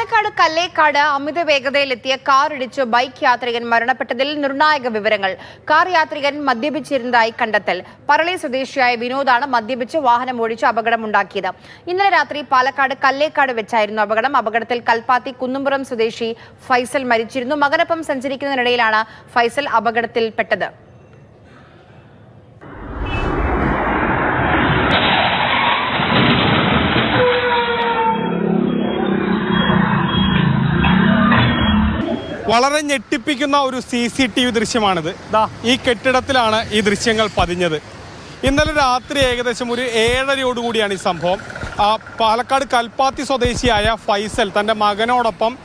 പാലക്കാട് കല്ലേക്കാട് അമിത വേഗതയിലെത്തിയ car ഇടിച്ച് bike യാത്രികൻ മരണപ്പെട്ടതിൽ നിർണായക വിവരങ്ങൾ. കാർ യാത്രികൻ മദ്യപിച്ചിരുന്നതായി കണ്ടെത്തൽ. പറളി സ്വദേശിയായ വിനോദാണ് മദ്യപിച്ച് വാഹനം ഓടിച്ച് അപകടമുണ്ടാക്കിയത്. ഇന്നലെ രാത്രി പാലക്കാട് കല്ലേക്കാട് വെച്ചായിരുന്നു അപകടം. അപകടത്തിൽ കൽപ്പാത്തി കുന്നുംപുറം സ്വദേശി ഫൈസൽ മരിച്ചിരുന്നു. മകനൊപ്പം സഞ്ചരിക്കുന്നതിനിടയിലാണ് ഫൈസൽ അപകടത്തിൽപ്പെട്ടത്. വളരെ ഞെട്ടിപ്പിക്കുന്ന ഒരു CCTV ദൃശ്യമാണിത്. ഈ കെട്ടിടത്തിലാണ് ഈ ദൃശ്യങ്ങൾ പതിഞ്ഞത്. ഇന്നലെ രാത്രി ഏകദേശം ഒരു 7:30 ഈ സംഭവം. പാലക്കാട് കൽപ്പാത്തി സ്വദേശിയായ ഫൈസൽ തൻ്റെ മകനോടൊപ്പം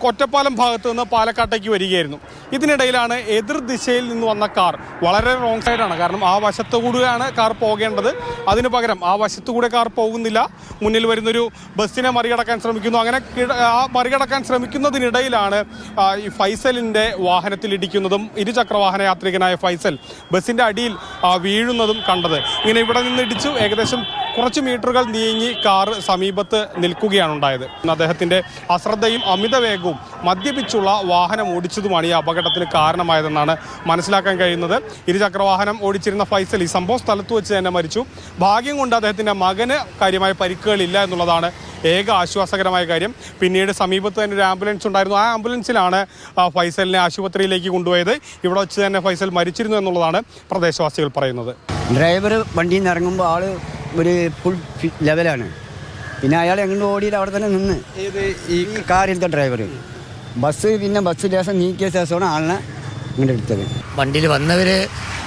കൊറ്റപ്പാലം ഭാഗത്തു നിന്ന് പാലക്കാട്ടേക്ക് വരികയായിരുന്നു. ഇതിനിടയിലാണ് എതിർ ദിശയിൽ നിന്ന് വന്ന കാർ, വളരെ റോങ് സൈഡാണ്, കാരണം ആ വശത്തു കൂടെയാണ് കാർ പോകേണ്ടത്. അതിനു പകരം ആ വശത്തു കൂടെ കാർ പോകുന്നില്ല, മുന്നിൽ വരുന്നൊരു ബസ്സിനെ മറികടക്കാൻ ശ്രമിക്കുന്നു. അങ്ങനെ മറികടക്കാൻ ശ്രമിക്കുന്നതിനിടയിലാണ് ഈ ഫൈസലിൻ്റെ വാഹനത്തിൽ ഇടിക്കുന്നതും ഇരുചക്രവാഹന യാത്രികനായ ഫൈസൽ ബസ്സിൻ്റെ അടിയിൽ വീഴുന്നതും കണ്ടത്. ഇങ്ങനെ ഇവിടെ നിന്ന് ഇടിച്ചു ഏകദേശം കുറച്ച് മീറ്ററുകൾ നീങ്ങി കാർ സമീപത്ത് നിൽക്കുകയാണ് ഉണ്ടായത്. അദ്ദേഹത്തിൻ്റെ അശ്രദ്ധയും അമിത വേഗവും മദ്യപിച്ചുള്ള വാഹനം ഓടിച്ചതുമാണ് ഈ അപകടത്തിന് കാരണമായതെന്നാണ് മനസ്സിലാക്കാൻ കഴിയുന്നത്. ഇരുചക്രവാഹനം ഓടിച്ചിരുന്ന ഫൈസൽ ഈ സംഭവ സ്ഥലത്ത് വെച്ച് തന്നെ മരിച്ചു. ഭാഗ്യം കൊണ്ട് അദ്ദേഹത്തിൻ്റെ മകന് കാര്യമായ പരിക്കുകളില്ല എന്നുള്ളതാണ് ഏക ആശ്വാസകരമായ കാര്യം. പിന്നീട് സമീപത്ത് തന്നെ ഒരു ആംബുലൻസ് ഉണ്ടായിരുന്നു. ആ ആംബുലൻസിലാണ് ഫൈസലിനെ ആശുപത്രിയിലേക്ക് കൊണ്ടുപോയത്. ഇവിടെ വെച്ച് തന്നെ ഫൈസൽ മരിച്ചിരുന്നു എന്നുള്ളതാണ് പ്രദേശവാസികൾ പറയുന്നത്. ഡ്രൈവർ വണ്ടിയിൽ നിന്ന് ഇറങ്ങുമ്പോൾ ആൾ ഒരു ഫുൾ ലെവലാണ്. പിന്നെ അയാൾ എങ്ങോട്ട് ഓടിയിട്ട് അവിടെ തന്നെ നിന്ന് ഈ കാറിലത്തെ ഡ്രൈവർ ബസ് ലേശം നീക്കിയ ശേഷമാണ് ആളിനെ ഇങ്ങോട്ട് എടുത്തത്. വണ്ടിയിൽ വന്നവർ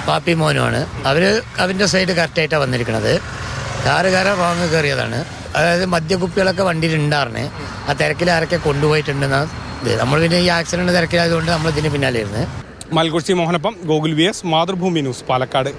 പാപ്പി മോനുമാണ്. അവൻ്റെ സൈഡ് കറക്റ്റായിട്ടാണ് വന്നിരിക്കുന്നത്. കാറുകാരൻ റോങ് കയറിയതാണ്. അതായത് മദ്യക്കുപ്പികളൊക്കെ വണ്ടിയിൽ ഉണ്ടായിരുന്നേ. ആ തിരക്കിൽ ആരൊക്കെ കൊണ്ടുപോയിട്ടുണ്ടെന്നാണ് ഇത്. നമ്മൾ പിന്നെ ഈ ആക്സിഡൻറ്റ് തിരക്കിലായതുകൊണ്ട് നമ്മൾ ഇതിന് പിന്നാലെ ഇരുന്ന്. മൽകുർസി മോഹനപ്പം, ഗോകുൽ VS, മാതൃഭൂമി ന്യൂസ്, പാലക്കാട്.